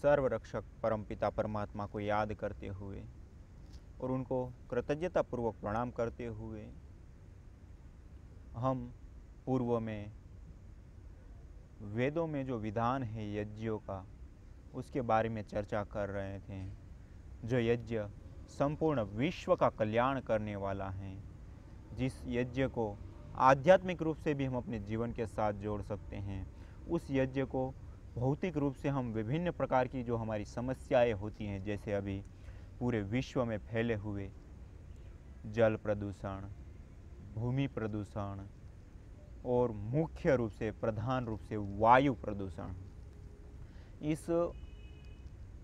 सर्वरक्षक परमपिता परमात्मा को याद करते हुए और उनको कृतज्ञतापूर्वक प्रणाम करते हुए हम पूर्व में वेदों में जो विधान है यज्ञों का उसके बारे में चर्चा कर रहे थे। जो यज्ञ संपूर्ण विश्व का कल्याण करने वाला है, जिस यज्ञ को आध्यात्मिक रूप से भी हम अपने जीवन के साथ जोड़ सकते हैं, उस यज्ञ को भौतिक रूप से हम विभिन्न प्रकार की जो हमारी समस्याएं होती हैं, जैसे अभी पूरे विश्व में फैले हुए जल प्रदूषण, भूमि प्रदूषण और मुख्य रूप से प्रधान रूप से वायु प्रदूषण। इस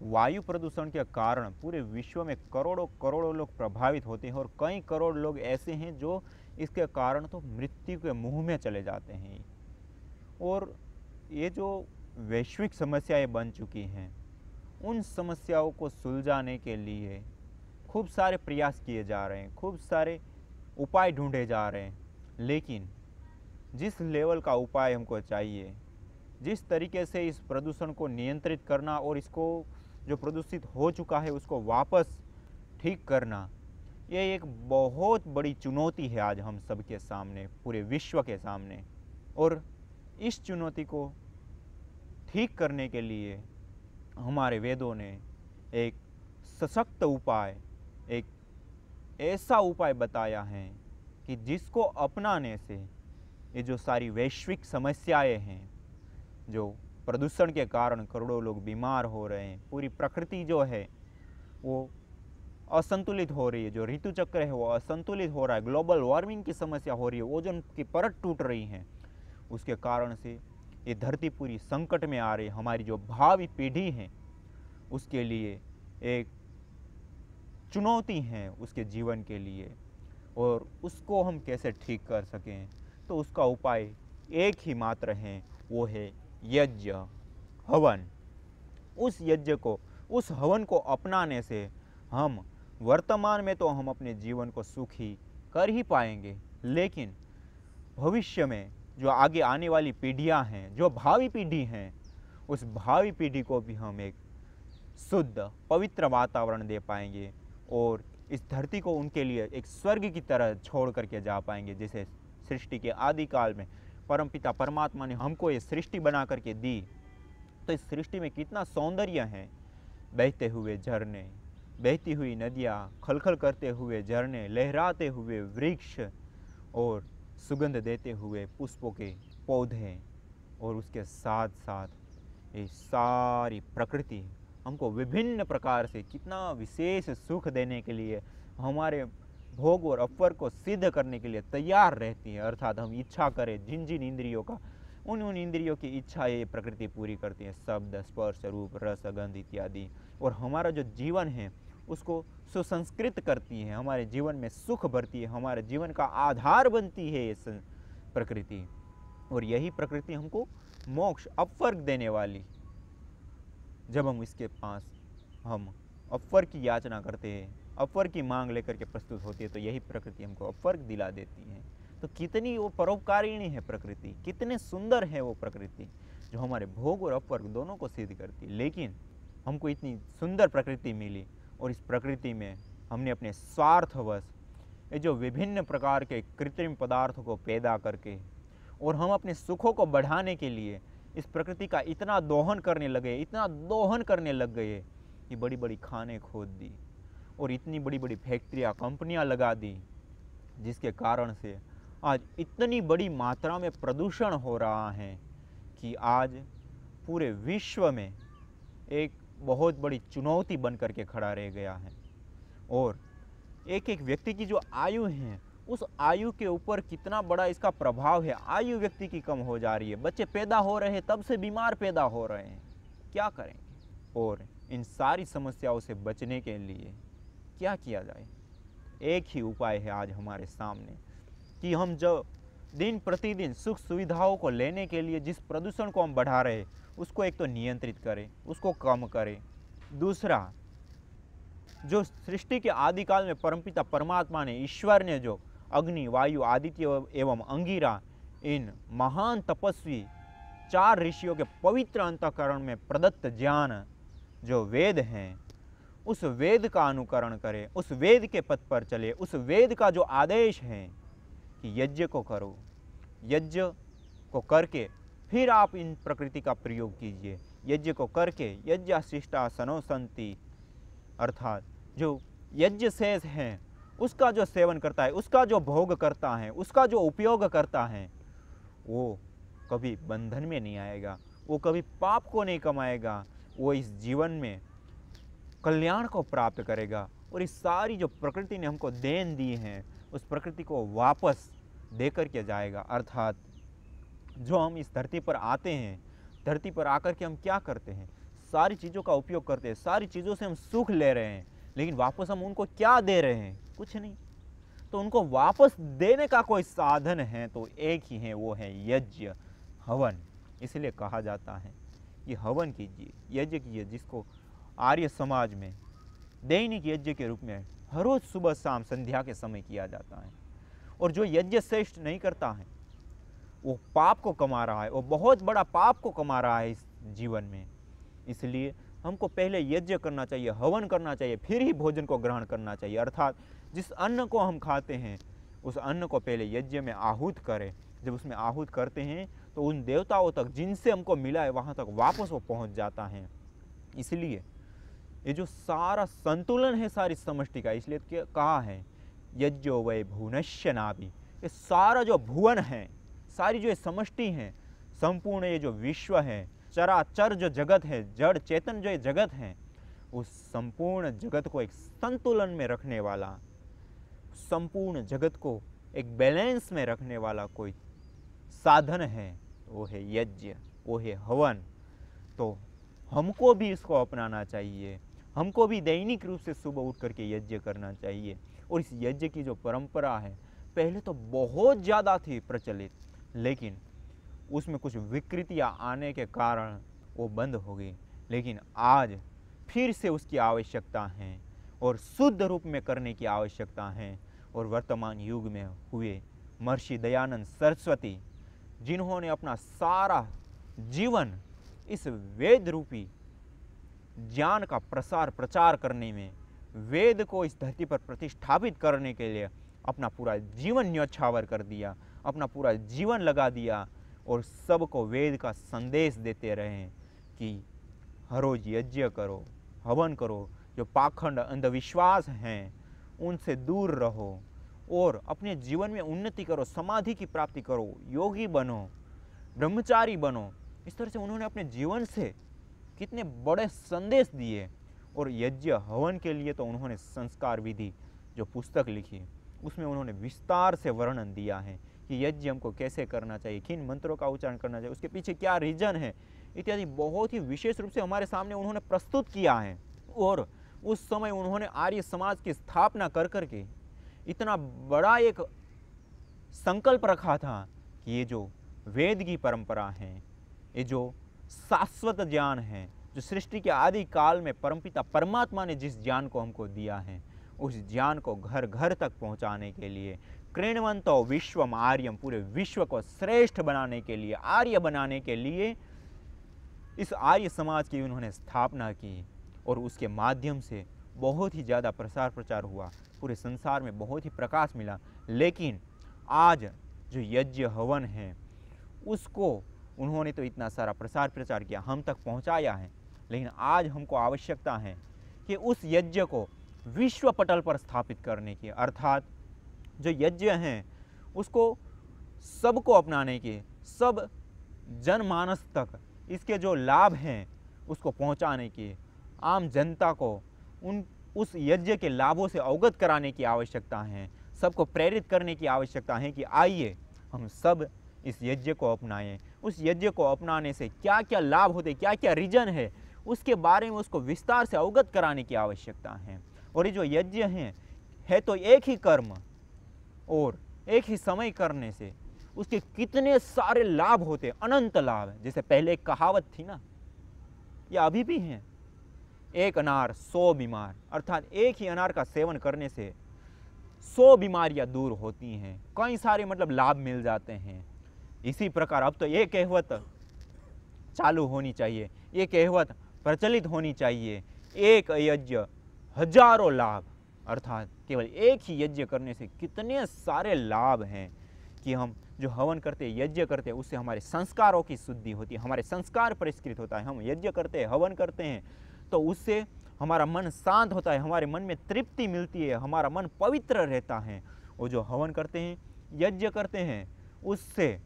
वायु प्रदूषण के कारण पूरे विश्व में करोड़ों करोड़ों लोग प्रभावित होते हैं और कई करोड़ लोग ऐसे हैं जो इसके कारण तो मृत्यु के मुंह में चले जाते हैं। और ये जो वैश्विक समस्याएं बन चुकी हैं, उन समस्याओं को सुलझाने के लिए खूब सारे प्रयास किए जा रहे हैं, खूब सारे उपाय ढूंढे जा रहे हैं, लेकिन जिस लेवल का उपाय हमको चाहिए, जिस तरीके से इस प्रदूषण को नियंत्रित करना और इसको जो प्रदूषित हो चुका है उसको वापस ठीक करना, ये एक बहुत बड़ी चुनौती है आज हम सबके सामने, पूरे विश्व के सामने। और इस चुनौती को ठीक करने के लिए हमारे वेदों ने एक सशक्त उपाय, एक ऐसा उपाय बताया है कि जिसको अपनाने से ये जो सारी वैश्विक समस्याएं हैं, जो प्रदूषण के कारण करोड़ों लोग बीमार हो रहे हैं, पूरी प्रकृति जो है वो असंतुलित हो रही है, जो ऋतु चक्र है वो असंतुलित हो रहा है, ग्लोबल वार्मिंग की समस्या हो रही है, ओजोन की परत टूट रही है, उसके कारण से ये धरती पूरी संकट में आ रही है। हमारी जो भावी पीढ़ी है उसके लिए एक चुनौती है उसके जीवन के लिए, और उसको हम कैसे ठीक कर सकें, तो उसका उपाय एक ही मात्र है, वो है यज्ञ, हवन। उस यज्ञ को, उस हवन को अपनाने से हम वर्तमान में तो हम अपने जीवन को सुखी कर ही पाएंगे, लेकिन भविष्य में जो आगे आने वाली पीढ़ियां हैं, जो भावी पीढ़ी हैं, उस भावी पीढ़ी को भी हम एक शुद्ध पवित्र वातावरण दे पाएंगे और इस धरती को उनके लिए एक स्वर्ग की तरह छोड़ करके जा पाएंगे। जैसे सृष्टि के आदिकाल में परमपिता परमात्मा ने हमको ये सृष्टि बना करके दी, तो इस सृष्टि में कितना सौंदर्य है, बहते हुए झरने, बहती हुई नदियाँ, खलखल करते हुए झरने, लहराते हुए वृक्ष और सुगंध देते हुए पुष्पों के पौधे, और उसके साथ साथ ये सारी प्रकृति हमको विभिन्न प्रकार से कितना विशेष सुख देने के लिए, हमारे भोग और अपर को सिद्ध करने के लिए तैयार रहती है। अर्थात हम इच्छा करें जिन जिन इंद्रियों का, उन इंद्रियों की इच्छा ये प्रकृति पूरी करती है, शब्द, स्पर्श, रूप, रस, गंध इत्यादि। और हमारा जो जीवन है उसको सुसंस्कृत करती है, हमारे जीवन में सुख भरती है, हमारे जीवन का आधार बनती है ये प्रकृति। और यही प्रकृति हमको मोक्ष, अपवर्ग देने वाली, जब हम इसके पास हम अपवर्ग की याचना करते हैं, अपवर्ग की मांग लेकर के प्रस्तुत होती है, तो यही प्रकृति हमको अपवर्ग दिला देती है। तो कितनी वो परोपकारिणी है प्रकृति, कितने सुंदर है वो प्रकृति जो हमारे भोग और अपवर्ग दोनों को सिद्ध करती है। लेकिन हमको इतनी सुंदर प्रकृति मिली और इस प्रकृति में हमने अपने स्वार्थवश ये जो विभिन्न प्रकार के कृत्रिम पदार्थों को पैदा करके और हम अपने सुखों को बढ़ाने के लिए इस प्रकृति का इतना दोहन करने लगे, इतना दोहन करने लग गए कि बड़ी बड़ी खानें खोद दी और इतनी बड़ी बड़ी फैक्ट्रियाँ, कंपनियाँ लगा दी, जिसके कारण से आज इतनी बड़ी मात्रा में प्रदूषण हो रहा है कि आज पूरे विश्व में एक बहुत बड़ी चुनौती बन करके खड़ा रह गया है। और एक एक व्यक्ति की जो आयु है, उस आयु के ऊपर कितना बड़ा इसका प्रभाव है। आयु व्यक्ति की कम हो जा रही है, बच्चे पैदा हो रहे हैं तब से बीमार पैदा हो रहे हैं, क्या करेंगे। और इन सारी समस्याओं से बचने के लिए क्या किया जाए, एक ही उपाय है आज हमारे सामने कि हम जो दिन प्रतिदिन सुख सुविधाओं को लेने के लिए जिस प्रदूषण को हम बढ़ा रहे हैं उसको एक तो नियंत्रित करें, उसको कम करें। दूसरा, जो सृष्टि के आदिकाल में परमपिता परमात्मा ने, ईश्वर ने जो अग्नि, वायु, आदित्य एवं अंगिरा, इन महान तपस्वी 4 ऋषियों के पवित्र अंतःकरण में प्रदत्त ज्ञान जो वेद हैं उस वेद का अनुकरण करें, उस वेद के पथ पर चले, उस वेद का जो आदेश है कि यज्ञ को करो, यज्ञ को करके फिर आप इन प्रकृति का प्रयोग कीजिए। यज्ञ को करके यज्ञशिष्टा सनो संति, अर्थात जो यज्ञ शेष हैं उसका जो सेवन करता है, उसका जो भोग करता है, उसका जो उपयोग करता है, वो कभी बंधन में नहीं आएगा, वो कभी पाप को नहीं कमाएगा, वो इस जीवन में कल्याण को प्राप्त करेगा। और इस सारी जो प्रकृति ने हमको देन दी हैं उस प्रकृति को वापस दे कर के जाएगा। अर्थात जो हम इस धरती पर आते हैं, धरती पर आकर के हम क्या करते हैं, सारी चीज़ों का उपयोग करते हैं, सारी चीज़ों से हम सुख ले रहे हैं, लेकिन वापस हम उनको क्या दे रहे हैं, कुछ नहीं। तो उनको वापस देने का कोई साधन है तो एक ही है, वो है यज्ञ, हवन। इसलिए कहा जाता है कि हवन कीजिए, यज्ञ कीजिए, जिसको आर्य समाज में दैनिक यज्ञ के रूप में हर रोज सुबह शाम संध्या के समय किया जाता है। और जो यज्ञ श्रेष्ठ नहीं करता है वो पाप को कमा रहा है, वो बहुत बड़ा पाप को कमा रहा है इस जीवन में। इसलिए हमको पहले यज्ञ करना चाहिए, हवन करना चाहिए, फिर ही भोजन को ग्रहण करना चाहिए। अर्थात जिस अन्न को हम खाते हैं उस अन्न को पहले यज्ञ में आहूत करें। जब उसमें आहूत करते हैं तो उन देवताओं तक जिनसे हमको मिला है वहाँ तक वापस वो पहुँच जाता है। इसलिए ये जो सारा संतुलन है सारी समष्टि का, इसलिए कहा है यज्ञो वै भुवनस्य नाभि। ये सारा जो भुवन है, सारी जो समष्टि है, संपूर्ण ये जो विश्व है, चराचर जो जगत है, जड़ चेतन जो ये जगत है, उस संपूर्ण जगत को एक संतुलन में रखने वाला, संपूर्ण जगत को एक बैलेंस में रखने वाला कोई साधन है, वो है यज्ञ, वो है हवन। तो हमको भी इसको अपनाना चाहिए, हमको भी दैनिक रूप से सुबह उठ करके यज्ञ करना चाहिए। और इस यज्ञ की जो परंपरा है पहले तो बहुत ज़्यादा थी प्रचलित, लेकिन उसमें कुछ विकृतियाँ आने के कारण वो बंद हो गई। लेकिन आज फिर से उसकी आवश्यकता है और शुद्ध रूप में करने की आवश्यकता है। और वर्तमान युग में हुए महर्षि दयानंद सरस्वती, जिन्होंने अपना सारा जीवन इस वेद रूपी ज्ञान का प्रसार प्रचार करने में, वेद को इस धरती पर प्रतिष्ठापित करने के लिए अपना पूरा जीवन न्यौछावर कर दिया, अपना पूरा जीवन लगा दिया और सबको वेद का संदेश देते रहे कि हर रोज यज्ञ करो, हवन करो, जो पाखंड अंधविश्वास हैं उनसे दूर रहो और अपने जीवन में उन्नति करो, समाधि की प्राप्ति करो, योगी बनो, ब्रह्मचारी बनो। इस तरह से उन्होंने अपने जीवन से कितने बड़े संदेश दिए। और यज्ञ हवन के लिए तो उन्होंने संस्कार विधि जो पुस्तक लिखी उसमें उन्होंने विस्तार से वर्णन दिया है कि यज्ञ हमको कैसे करना चाहिए, किन मंत्रों का उच्चारण करना चाहिए, उसके पीछे क्या रीजन है इत्यादि बहुत ही विशेष रूप से हमारे सामने उन्होंने प्रस्तुत किया है। और उस समय उन्होंने आर्य समाज की स्थापना कर करके इतना बड़ा एक संकल्प रखा था कि ये जो वेद की परंपरा है, ये जो शाश्वत ज्ञान है, जो सृष्टि के आदि काल में परमपिता परमात्मा ने जिस ज्ञान को हमको दिया है, उस ज्ञान को घर घर तक पहुंचाने के लिए, कृण्वन्तो विश्वम आर्यम, पूरे विश्व को श्रेष्ठ बनाने के लिए, आर्य बनाने के लिए इस आर्य समाज की उन्होंने स्थापना की। और उसके माध्यम से बहुत ही ज़्यादा प्रसार प्रचार हुआ, पूरे संसार में बहुत ही प्रकाश मिला। लेकिन आज जो यज्ञ हवन है उसको उन्होंने तो इतना सारा प्रसार प्रचार किया, हम तक पहुंचाया है, लेकिन आज हमको आवश्यकता है कि उस यज्ञ को विश्व पटल पर स्थापित करने की। अर्थात जो यज्ञ हैं उसको सबको अपनाने की, सब जनमानस तक इसके जो लाभ हैं उसको पहुंचाने की, आम जनता को उस यज्ञ के लाभों से अवगत कराने की आवश्यकता है, सबको प्रेरित करने की आवश्यकता है कि आइए हम सब इस यज्ञ को अपनाएं। उस यज्ञ को अपनाने से क्या क्या लाभ होते, क्या क्या रीजन है, उसके बारे में उसको विस्तार से अवगत कराने की आवश्यकता है। और ये जो यज्ञ है तो एक ही कर्म और एक ही समय करने से उसके कितने सारे लाभ होते, अनंत लाभ। जैसे पहले एक कहावत थी ना, या अभी भी है, एक अनार 100 बीमार, अर्थात एक ही अनार का सेवन करने से 100 बीमारियां दूर होती हैं, कई सारे मतलब लाभ मिल जाते हैं। इसी प्रकार अब तो ये कहावत चालू होनी चाहिए, ये कहावत प्रचलित होनी चाहिए। एक यज्ञ हजारों लाभ, अर्थात केवल एक ही यज्ञ करने से कितने सारे लाभ हैं कि हम जो हवन करते यज्ञ करते हैं उससे हमारे संस्कारों की शुद्धि होती है, हमारे संस्कार परिष्कृत होता है। हम यज्ञ करते हैं, हवन करते हैं तो उससे हमारा मन शांत होता है, हमारे मन में तृप्ति मिलती है, हमारा मन पवित्र रहता है। वो जो हवन करते हैं, यज्ञ करते हैं, उससे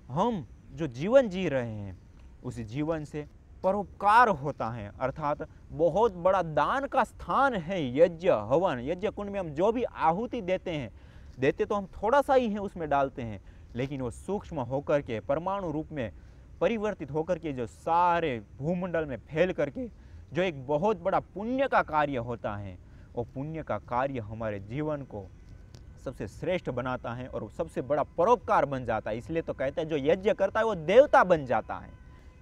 हम जो जीवन जी रहे हैं उस जीवन से परोपकार होता है, अर्थात बहुत बड़ा दान का स्थान है यज्ञ हवन। यज्ञ कुंड में हम जो भी आहुति देते तो हम थोड़ा सा ही है उसमें डालते हैं, लेकिन वो सूक्ष्म होकर के परमाणु रूप में परिवर्तित होकर के जो सारे भूमंडल में फैल करके जो एक बहुत बड़ा पुण्य का कार्य होता है, वो पुण्य का कार्य हमारे जीवन को सबसे श्रेष्ठ बनाता है और सबसे बड़ा परोपकार बन जाता है। इसलिए तो कहते हैं जो यज्ञ करता है वो देवता बन जाता है।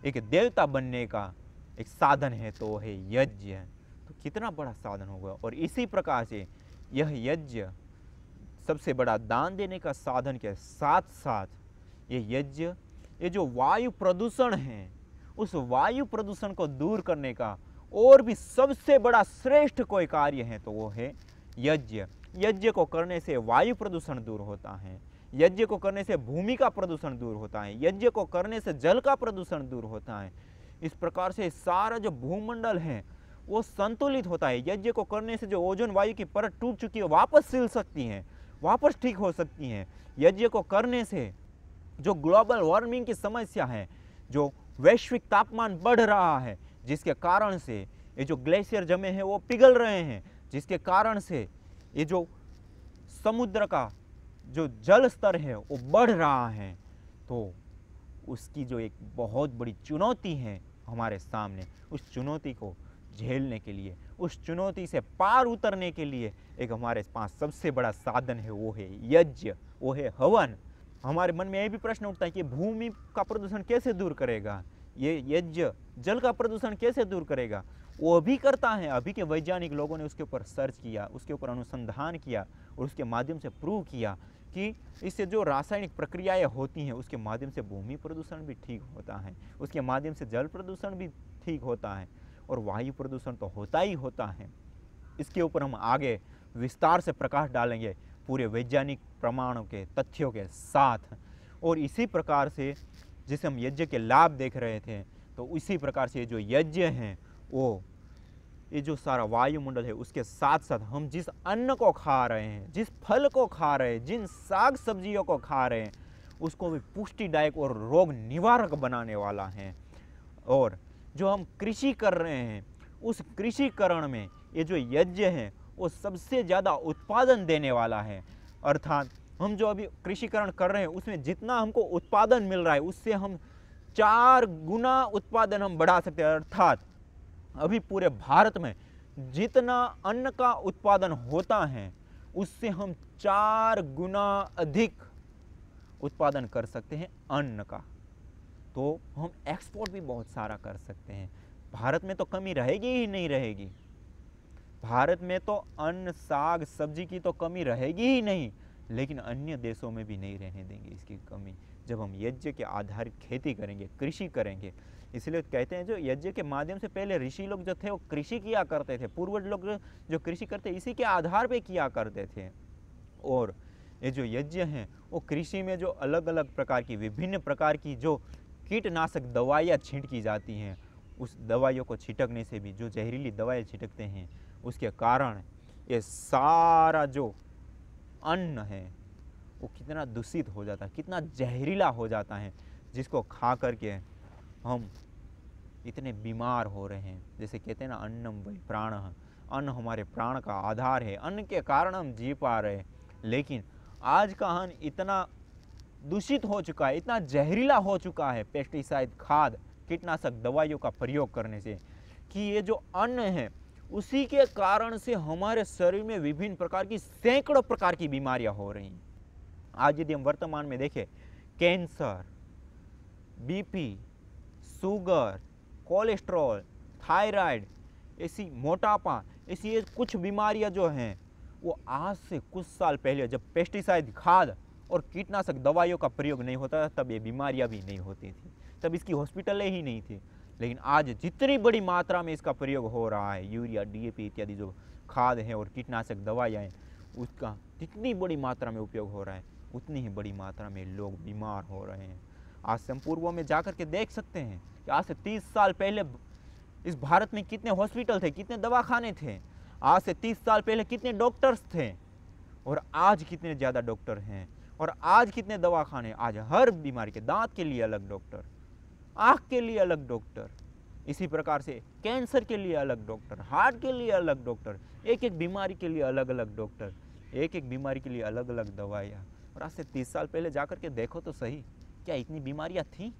एक देवता बनने का एक साधन है तो है यज्ञ। तो कितना बड़ा साधन होगा। और इसी प्रकार से यह यज्ञ सबसे बड़ा दान देने का साधन के साथ साथ ये यज्ञ, ये जो वायु प्रदूषण है उस वायु प्रदूषण को दूर करने का और भी सबसे बड़ा श्रेष्ठ कोई कार्य है तो वो है यज्ञ। यज्ञ को करने से वायु प्रदूषण दूर होता है, यज्ञ को करने से भूमि का प्रदूषण दूर होता है, यज्ञ को करने से जल का प्रदूषण दूर होता है। इस प्रकार से सारा जो भूमंडल है वो संतुलित होता है। यज्ञ को करने से जो ओजोन वायु की परत टूट चुकी है वापस सिल सकती है, वापस ठीक हो सकती हैं। यज्ञ को करने से जो ग्लोबल वार्मिंग की समस्या है, जो वैश्विक तापमान बढ़ रहा है, जिसके कारण से ये जो ग्लेशियर जमे हैं वो पिघल रहे हैं, जिसके कारण से ये जो समुद्र का जो जल स्तर है वो बढ़ रहा है, तो उसकी जो एक बहुत बड़ी चुनौती है हमारे सामने, उस चुनौती को झेलने के लिए, उस चुनौती से पार उतरने के लिए एक हमारे पास सबसे बड़ा साधन है, वो है यज्ञ, वो है हवन। हमारे मन में यह भी प्रश्न उठता है कि भूमि का प्रदूषण कैसे दूर करेगा, ये यज्ञ जल का प्रदूषण कैसे दूर करेगा। वो भी करता है। अभी के वैज्ञानिक लोगों ने उसके ऊपर सर्च किया, उसके ऊपर अनुसंधान किया और उसके माध्यम से प्रूव किया कि इससे जो रासायनिक प्रक्रियाएं होती हैं उसके माध्यम से भूमि प्रदूषण भी ठीक होता है, उसके माध्यम से जल प्रदूषण भी ठीक होता है और वायु प्रदूषण तो होता ही होता है। इसके ऊपर हम आगे विस्तार से प्रकाश डालेंगे पूरे वैज्ञानिक प्रमाणों के तथ्यों के साथ। और इसी प्रकार से जिसे हम यज्ञ के लाभ देख रहे थे, तो इसी प्रकार से जो यज्ञ हैं वो ये जो सारा वायुमंडल है उसके साथ साथ हम जिस अन्न को खा रहे हैं, जिस फल को खा रहे हैं, जिन साग सब्जियों को खा रहे हैं, उसको भी पुष्टिदायक और रोग निवारक बनाने वाला है। और जो हम कृषि कर रहे हैं उस कृषिकरण में ये जो यज्ञ है वो सबसे ज़्यादा उत्पादन देने वाला है। अर्थात हम जो अभी कृषिकरण कर रहे हैं उसमें जितना हमको उत्पादन मिल रहा है उससे हम 4 गुना उत्पादन हम बढ़ा सकते हैं। अर्थात अभी पूरे भारत में जितना अन्न का उत्पादन होता है उससे हम 4 गुना अधिक उत्पादन कर सकते हैं अन्न का। तो हम एक्सपोर्ट भी बहुत सारा कर सकते हैं। भारत में तो कमी रहेगी ही नहीं रहेगी। भारत में तो अन्न साग सब्जी की तो कमी रहेगी ही नहीं, लेकिन अन्य देशों में भी नहीं रहने देंगे इसकी कमी जब हम यज्ञ के आधारित खेती करेंगे, कृषि करेंगे। इसलिए कहते हैं जो यज्ञ के माध्यम से पहले ऋषि लोग जो थे वो कृषि किया करते थे, पूर्वज लोग जो कृषि करते इसी के आधार पे किया करते थे। और ये जो यज्ञ हैं वो कृषि में जो अलग अलग प्रकार की विभिन्न प्रकार की जो कीटनाशक दवाइयाँ छिड़की जाती हैं, उस दवाइयों को छिड़कने से भी जो जहरीली दवाएं छिड़कते हैं उसके कारण ये सारा जो अन्न है वो कितना दूषित हो जाता है, कितना जहरीला हो जाता है, जिसको खा करके हम इतने बीमार हो रहे हैं। जैसे कहते हैं ना अन्नम वै प्राणः, अन्न हमारे प्राण का आधार है, अन्न के कारण हम जी पा रहे हैं। लेकिन आज का अन्न इतना दूषित हो चुका है, इतना जहरीला हो चुका है पेस्टिसाइड खाद कीटनाशक दवाइयों का प्रयोग करने से, कि ये जो अन्न है उसी के कारण से हमारे शरीर में विभिन्न प्रकार की सैकड़ों प्रकार की बीमारियां हो रही हैं। आज यदि हम वर्तमान में देखें, cancer, BP, sugar, cholesterol, thyroid, ऐसी मोटापा, ऐसी ये कुछ बीमारियां जो हैं वो आज से कुछ साल पहले जब पेस्टिसाइड खाद और कीटनाशक दवाइयों का प्रयोग नहीं होता था तब ये बीमारियां भी नहीं होती थी, तब इसकी हॉस्पिटलें ही नहीं थी। लेकिन आज जितनी बड़ी मात्रा में इसका प्रयोग हो रहा है, यूरिया, डीएपी इत्यादि जो खाद है और कीटनाशक दवाइयाँ हैं, उसका जितनी बड़ी मात्रा में उपयोग हो रहा है, उतनी ही बड़ी मात्रा में लोग बीमार हो रहे हैं। आज से हम पूर्व में जाकर के देख सकते हैं कि आज से 30 साल पहले इस भारत में कितने हॉस्पिटल थे, कितने दवाखाने थे। आज से 30 साल पहले कितने डॉक्टर्स थे और आज कितने ज़्यादा डॉक्टर हैं, और आज कितने दवाखाने। आज हर बीमारी के, दांत के लिए अलग डॉक्टर, आँख के लिए अलग डॉक्टर, इसी प्रकार से कैंसर के लिए अलग डॉक्टर, हार्ट के लिए अलग डॉक्टर, एक एक बीमारी के लिए अलग अलग डॉक्टर, एक एक बीमारी के लिए अलग अलग दवाइयाँ। और आज से 30 साल पहले जाकर के देखो तो सही, क्या इतनी बीमारियाँ थीं?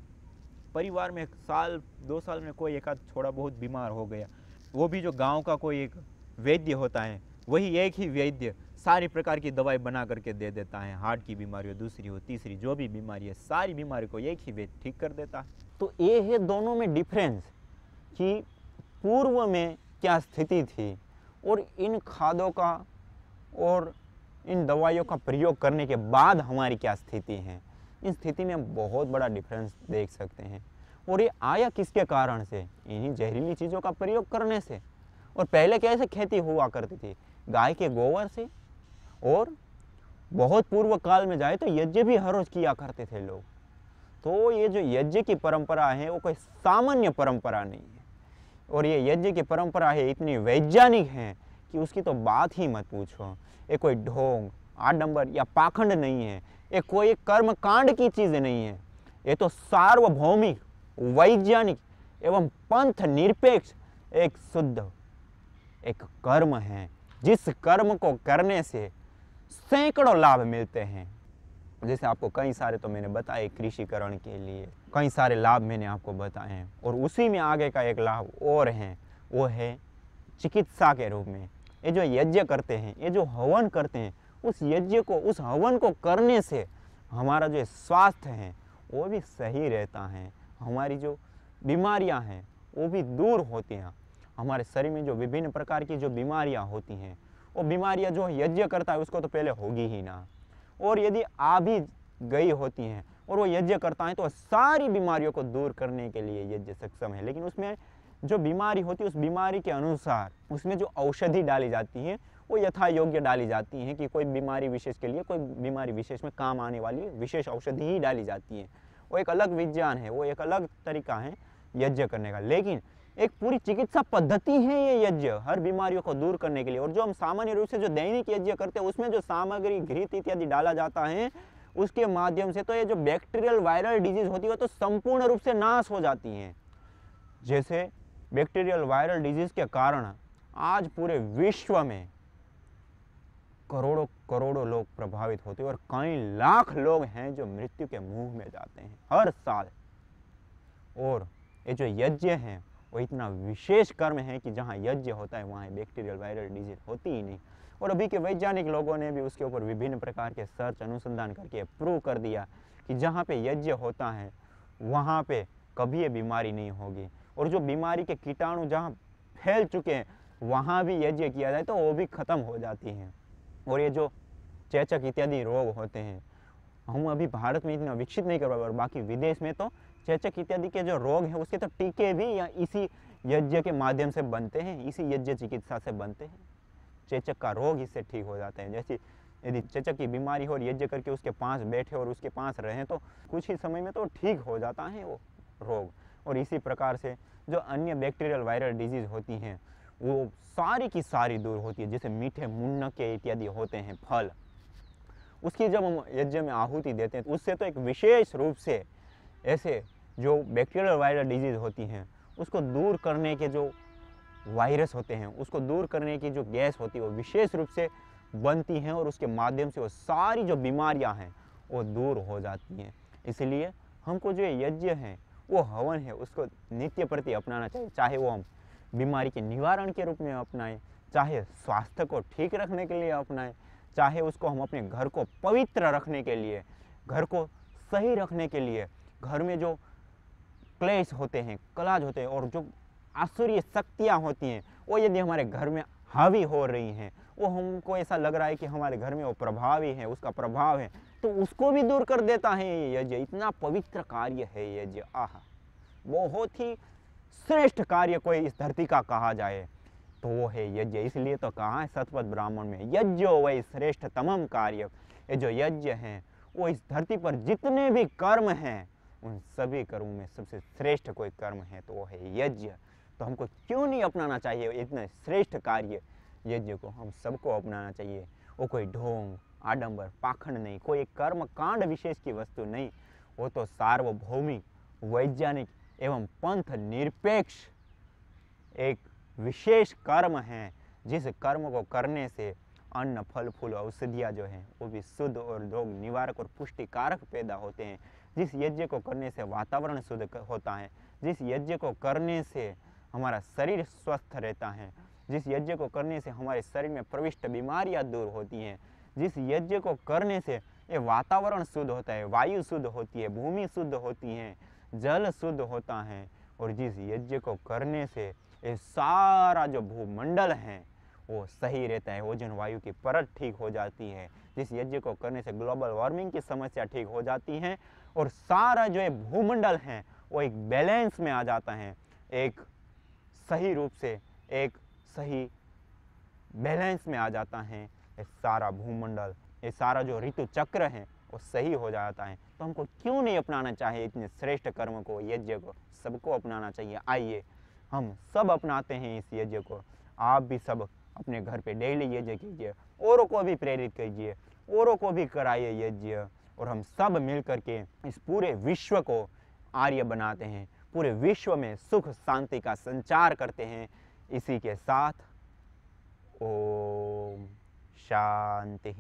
परिवार में साल 2 साल में कोई एक आध थोड़ा बहुत बीमार हो गया, वो भी जो गांव का कोई एक वैद्य होता है, वही एक ही वैद्य सारी प्रकार की दवाई बना करके दे देता है। हार्ट की बीमारी हो, दूसरी हो, तीसरी, जो भी बीमारी है, सारी बीमारी को एक ही वैद्य ठीक कर देता है। तो ये है दोनों में डिफरेंस कि पूर्व में क्या स्थिति थी और इन खादों का और इन दवाइयों का प्रयोग करने के बाद हमारी क्या स्थिति है। इन स्थिति में हम बहुत बड़ा डिफरेंस देख सकते हैं। और ये आया किसके कारण से? इन्हीं जहरीली चीज़ों का प्रयोग करने से। और पहले कैसे खेती हुआ करती थी? गाय के गोबर से। और बहुत पूर्व काल में जाए तो यज्ञ भी हर रोज किया करते थे लोग। तो ये जो यज्ञ की परंपरा है वो कोई सामान्य परंपरा नहीं है, और ये यज्ञ की परंपरा है इतनी वैज्ञानिक है कि उसकी तो बात ही मत पूछो। ये कोई ढोंग, आडंबर या पाखंड नहीं है, ये कोई कर्म कांड की चीज नहीं है। ये तो सार्वभौमिक, वैज्ञानिक एवं पंथ निरपेक्ष एक शुद्ध एक कर्म है, जिस कर्म को करने से सैकड़ों लाभ मिलते हैं। जैसे आपको कई सारे तो मैंने बताए, कृषिकरण के लिए कई सारे लाभ मैंने आपको बताए हैं, और उसी में आगे का एक लाभ और है, वो है चिकित्सा के रूप में। ये जो यज्ञ करते हैं, ये जो हवन करते हैं, उस यज्ञ को, उस हवन को करने से हमारा जो स्वास्थ्य है वो भी सही रहता है। हमारी जो बीमारियां हैं वो भी दूर होती हैं। हमारे शरीर में जो विभिन्न प्रकार की जो बीमारियां होती हैं, वो बीमारियां जो यज्ञ करता है उसको तो पहले होगी ही ना। और यदि आ भी गई होती हैं और वो यज्ञ करता है तो सारी बीमारियों को दूर करने के लिए यज्ञ सक्षम है। लेकिन उसमें जो बीमारी होती है उस बीमारी के अनुसार उसमें जो औषधि डाली जाती है वो यथा योग्य डाली जाती हैं कि कोई बीमारी विशेष के लिए, कोई बीमारी विशेष में काम आने वाली विशेष औषधि ही डाली जाती है। वो एक अलग विज्ञान है, वो एक अलग तरीका है यज्ञ करने का। लेकिन एक पूरी चिकित्सा पद्धति है ये यज्ञ हर बीमारियों को दूर करने के लिए। और जो हम सामान्य रूप से जो दैनिक यज्ञ करते हैं उसमें जो सामग्री, घृत इत्यादि डाला जाता है, उसके माध्यम से तो ये जो बैक्टीरियल वायरल डिजीज होती है तो संपूर्ण रूप से नाश हो जाती हैं। जैसे बैक्टीरियल वायरल डिजीज के कारण आज पूरे विश्व में करोड़ों करोड़ों लोग प्रभावित होते हैं और कई लाख लोग हैं जो मृत्यु के मुंह में जाते हैं हर साल। और ये जो यज्ञ है वो इतना विशेष कर्म है कि जहाँ यज्ञ होता है वहाँ बैक्टीरियल वायरल डिजीज होती ही नहीं। और अभी के वैज्ञानिक लोगों ने भी उसके ऊपर विभिन्न प्रकार के सर्च अनुसंधान करके प्रूव कर दिया कि जहाँ पे यज्ञ होता है वहाँ पे कभी ये बीमारी नहीं होगी। और जो बीमारी के कीटाणु जहाँ फैल चुके हैं वहाँ भी यज्ञ किया जाए तो वो भी खत्म हो जाती हैं। और ये जो चेचक इत्यादि रोग होते हैं, हम अभी भारत में इतना विकसित नहीं कर पाए, और बाकी विदेश में तो चेचक इत्यादि के जो रोग हैं उसके तो टीके भी या इसी यज्ञ के माध्यम से बनते हैं, इसी यज्ञ चिकित्सा से बनते हैं। चेचक का रोग इससे ठीक हो जाता है। जैसे यदि चेचक की बीमारी हो और यज्ञ करके उसके पास बैठे और उसके पास रहें तो कुछ ही समय में तो ठीक हो जाता है वो रोग। और इसी प्रकार से जो अन्य बैक्टीरियल वायरल डिजीज होती हैं वो सारी की सारी दूर होती है। जैसे मीठे मुन्नके इत्यादि होते हैं फल, उसकी जब हम यज्ञ में आहुति देते हैं तो उससे तो एक विशेष रूप से ऐसे जो बैक्टीरियल वायरल डिजीज होती हैं उसको दूर करने के जो वायरस होते हैं, उसको दूर करने की जो गैस होती है वो विशेष रूप से बनती हैं और उसके माध्यम से वो सारी जो बीमारियां हैं वो दूर हो जाती हैं। इसलिए हमको जो यज्ञ है वो हवन है उसको नित्य प्रति अपनाना चाहिए, चाहे वो हम बीमारी के निवारण के रूप में अपनाएं, चाहे स्वास्थ्य को ठीक रखने के लिए अपनाएं, चाहे उसको हम अपने घर को पवित्र रखने के लिए, घर को सही रखने के लिए, घर में जो क्लेश होते हैं, कलाज होते हैं और जो आसुरी शक्तियाँ होती हैं वो यदि हमारे घर में हावी हो रही हैं, वो हमको ऐसा लग रहा है कि हमारे घर में वो प्रभावी है, उसका प्रभाव है, तो उसको भी दूर कर देता है ये यज्ञ। इतना पवित्र कार्य है यज्ञ, आहा, बहुत ही श्रेष्ठ कार्य कोई इस धरती का कहा जाए तो वो है यज्ञ। इसलिए तो कहा है सतपथ ब्राह्मण में, यज्ञो वही श्रेष्ठ तमम कार्य। ये जो यज्ञ हैं वो इस धरती पर जितने भी कर्म हैं उन सभी कर्मों में सबसे श्रेष्ठ कोई कर्म है तो वो है यज्ञ। तो हमको क्यों नहीं अपनाना चाहिए इतने श्रेष्ठ कार्य यज्ञ को? हम सबको अपनाना चाहिए। वो कोई ढोंग आडंबर पाखंड नहीं, कोई कर्म कांड विशेष की वस्तु नहीं, वो तो सार्वभौमिक वैज्ञानिक एवं पंथ निरपेक्ष एक विशेष कर्म है, जिस कर्म को करने से अन्न फल फूल औषधियाँ जो हैं वो भी शुद्ध और रोग निवारक और पुष्टिकारक पैदा होते हैं। जिस यज्ञ को करने से वातावरण शुद्ध होता है, जिस यज्ञ को करने से हमारा शरीर स्वस्थ रहता है, जिस यज्ञ को करने से हमारे शरीर में प्रविष्ट बीमारियां दूर होती हैं, जिस यज्ञ को करने से ये वातावरण शुद्ध होता है, वायु शुद्ध होती है, भूमि शुद्ध होती है, जल शुद्ध होता है, और जिस यज्ञ को करने से ये सारा जो भूमंडल है वो सही रहता है, ओजोन वायु की परत ठीक हो जाती है, जिस यज्ञ को करने से ग्लोबल वार्मिंग की समस्या ठीक हो जाती है, और सारा जो ये भूमंडल है वो एक बैलेंस में आ जाता है, एक सही रूप से एक सही बैलेंस में आ जाता है। ये सारा भूमंडल, ये सारा जो ऋतु चक्र है वो सही हो जाता है। तो हमको क्यों नहीं अपनाना चाहिए इतने श्रेष्ठ कर्म को, यज्ञ को? सबको अपनाना चाहिए। आइए हम सब अपनाते हैं इस यज्ञ को। आप भी सब अपने घर पे डेली यज्ञ कीजिए, औरों को भी प्रेरित कीजिए, औरों को भी कराइए यज्ञ, और हम सब मिल करके इस पूरे विश्व को आर्य बनाते हैं, पूरे विश्व में सुख शांति का संचार करते हैं। इसी के साथ ओम शांति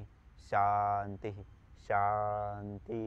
शांति शांति।